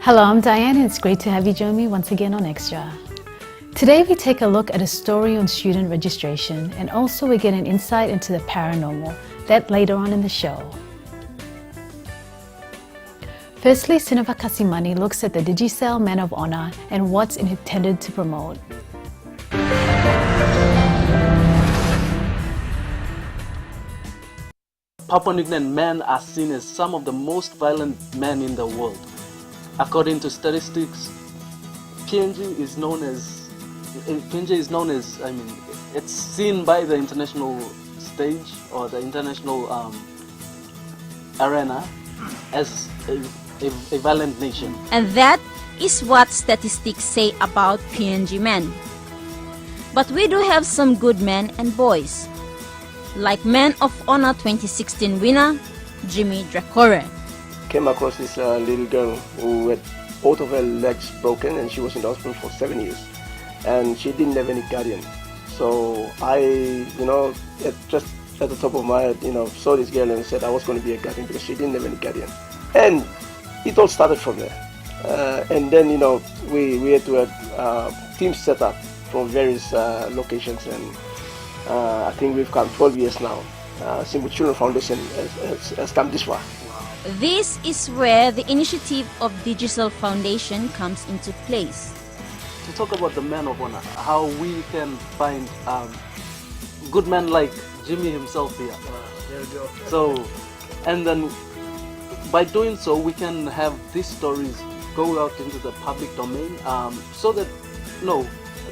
Hello, I'm Diane and it's great to have you join me once again on Extra. Today we take a look at a story on student registration and also we get an insight into the paranormal, that later on in the show. Firstly, Sinova Kasimani looks at the Digicel Men of Honor and what's intended to promote. Papua New Guinean men are seen as some of the most violent men in the world. According to statistics, PNG is known as, it's seen by the international stage or the international arena as a violent nation. And that is what statistics say about PNG men. But we do have some good men and boys, like Men of Honor 2016 winner, Jimmy Drakore. Came across this little girl who had both of her legs broken and she was in the hospital for 7 years. And she didn't have any guardian. So I, just at the top of my head, saw this girl and said I was going to be a guardian because she didn't have any guardian. And it all started from there. And then, we had to have teams set up from various locations. And I think we've come 12 years now. Simple Children Foundation has come this far. This is where the initiative of Digicel Foundation comes into place. To talk about the Men of Honor, how we can find good men like Jimmy himself here. There we go. So, and then by doing so, we can have these stories go out into the public domain so that,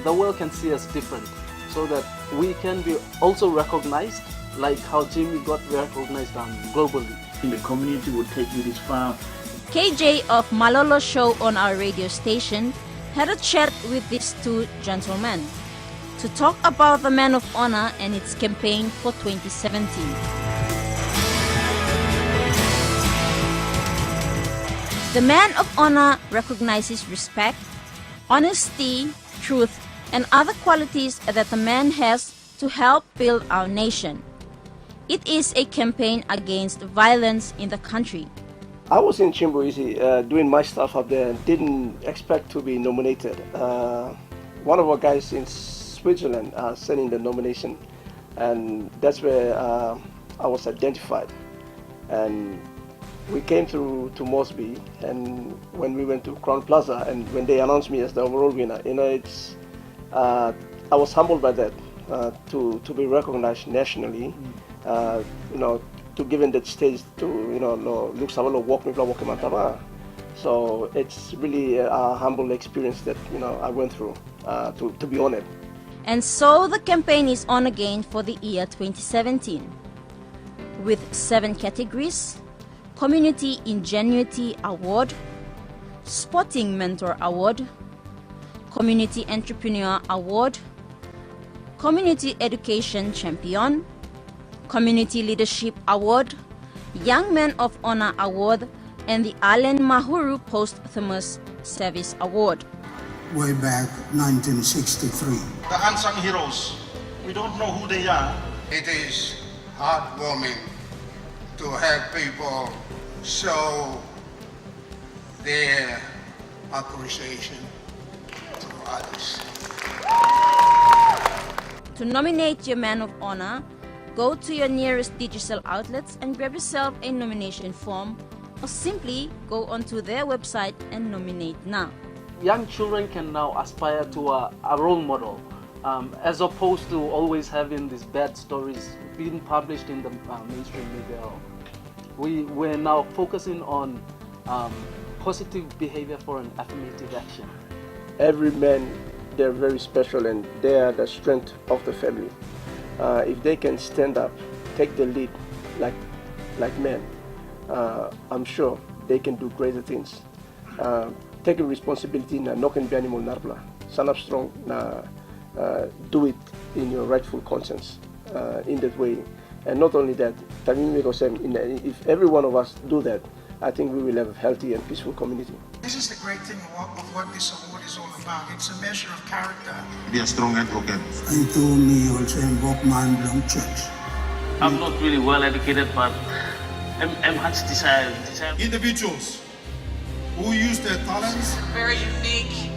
the world can see us different, so that we can be also recognized like how Jimmy got recognized globally. The community will take you this far. KJ of Malolo Show on our radio station had a chat with these two gentlemen to talk about the Men of Honor and its campaign for 2017. The Man of Honor recognizes respect, honesty, truth, and other qualities that a man has to help build our nation. It is a campaign against violence in the country. I was in Chimboisi doing my stuff up there and didn't expect to be nominated. One of our guys in Switzerland sent in the nomination, and that's where I was identified. And we came through to Mosby, and when we went to Crown Plaza, and when they announced me as the overall winner, I was humbled by that, to be recognized nationally. To given that stage to look sabalo walk me walk mantaba. So it's really a humble experience that I went through to be honored. And so the campaign is on again for the year 2017 with 7 categories: Community Ingenuity Award, Sporting Mentor Award, Community Entrepreneur Award, Community Education Champion, Community Leadership Award, Young Men of Honor Award, and the Allen Mahuru Posthumous Service Award. Way back 1963. The unsung heroes, we don't know who they are. It is heartwarming to have people show their appreciation to others. To nominate your Man of Honor, go to your nearest Digicel outlets and grab yourself a nomination form, or simply go onto their website and nominate now. Young children can now aspire to a role model, as opposed to always having these bad stories being published in the mainstream media. We're now focusing on positive behavior for an affirmative action. Every man, they're very special and they are the strength of the family. If they can stand up, take the lead like men, I'm sure they can do greater things. Taking responsibility na noken be animal narbla. Stand up strong na do it in your rightful conscience in that way. And not only that, if every one of us do that, I think we will have a healthy and peaceful community. This is the great thing of what this award is all about. It's a measure of character. Be a strong advocate. And to me also invoke man belong church. I'm not really well educated, but I'm much desire. Individuals who use their talents. Very unique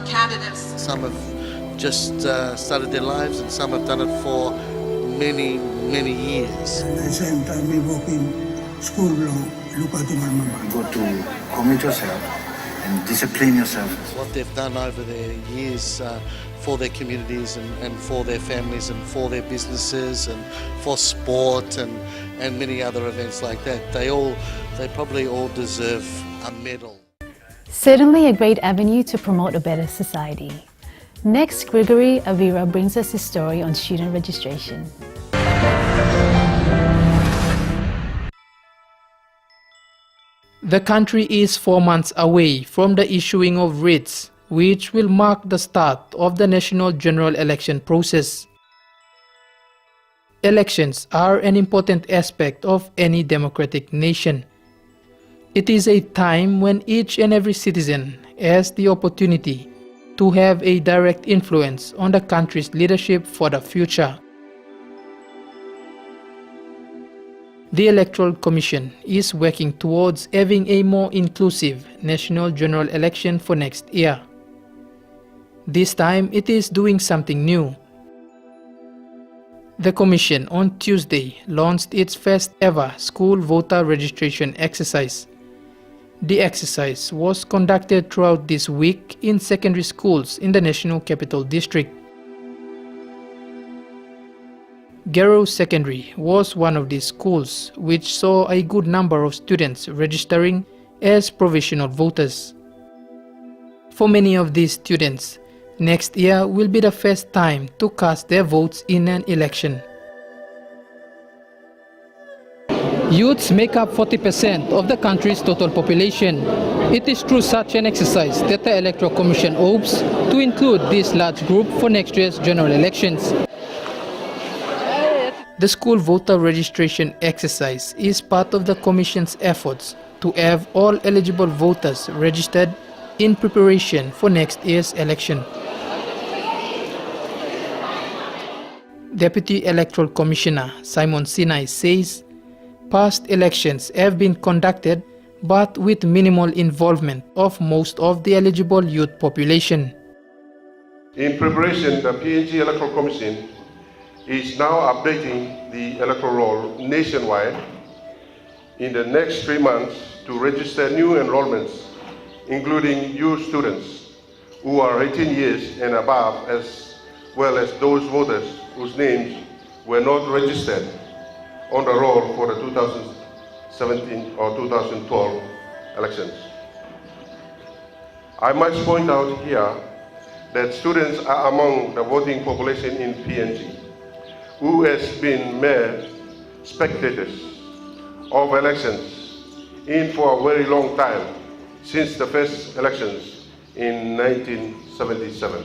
candidates. Some have just started their lives and some have done it for many, many years. At the same time, we work in school law, look at my mama. Got to commit yourself and discipline yourself. What they've done over their years for their communities and for their families and for their businesses and for sport and many other events like that. They probably all deserve a medal. Certainly a great avenue to promote a better society. Next, Gregory Avira brings us his story on student registration. The country is 4 months away from the issuing of writs, which will mark the start of the national general election process. Elections are an important aspect of any democratic nation. It is a time when each and every citizen has the opportunity to have a direct influence on the country's leadership for the future. The Electoral Commission is working towards having a more inclusive national general election for next year. This time it is doing something new. The Commission on Tuesday launched its first ever school voter registration exercise. The exercise was conducted throughout this week in secondary schools in the National Capital District. Gero Secondary was one of these schools which saw a good number of students registering as provisional voters. For many of these students, next year will be the first time to cast their votes in an election. Youths make up 40% of the country's total population. It is through such an exercise that the Electoral Commission hopes to include this large group for next year's general elections. The school voter registration exercise is part of the Commission's efforts to have all eligible voters registered in preparation for next year's election. Deputy Electoral Commissioner Simon Sinai says past elections have been conducted but with minimal involvement of most of the eligible youth population. In preparation, the PNG Electoral Commission is now updating the electoral roll nationwide in the next 3 months to register new enrollments, including youth students who are 18 years and above, as well as those voters whose names were not registered on the roll for the 2017 or 2012 elections. I must point out here that students are among the voting population in PNG who has been mere spectators of elections in for a very long time, since the first elections in 1977.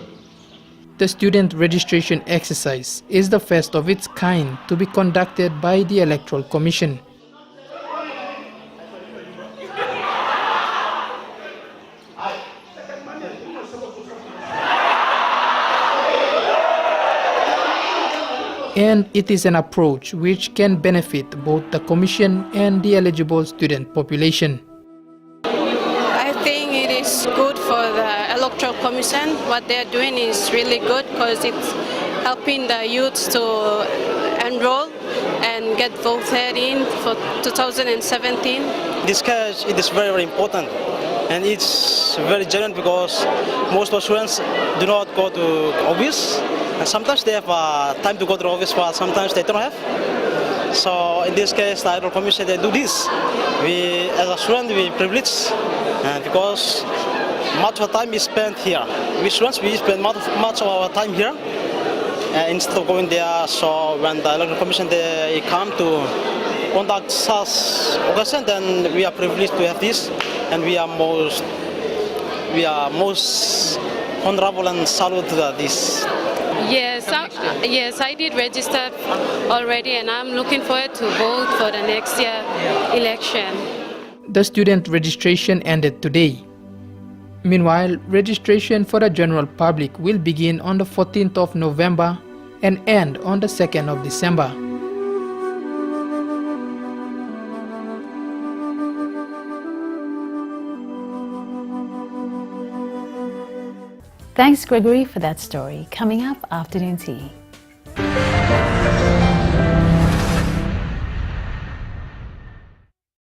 The student registration exercise is the first of its kind to be conducted by the Electoral Commission. And it is an approach which can benefit both the Commission and the eligible student population. I think it is good for the Electoral Commission. What they are doing is really good because it's helping the youths to enroll and get voted in for 2017. This case, it is very, very important. And it's very genuine because most of the students do not go to office. And sometimes they have time to go to the office, but sometimes they don't have. So in this case, the Electoral Commission, they do this. We, as a student, we privileged because much of the time is spent here. We students, we spend much of our time here instead of going there. So when the Electoral Commission, they come to conduct such occasion, then we are privileged to have this, and we are most honorable and salute to this. Yes, I did register already, and I'm looking forward to vote for the next year election. The student registration ended today. Meanwhile, registration for the general public will begin on the 14th of November and end on the 2nd of December. Thanks, Gregory, for that story. Coming up, afternoon tea.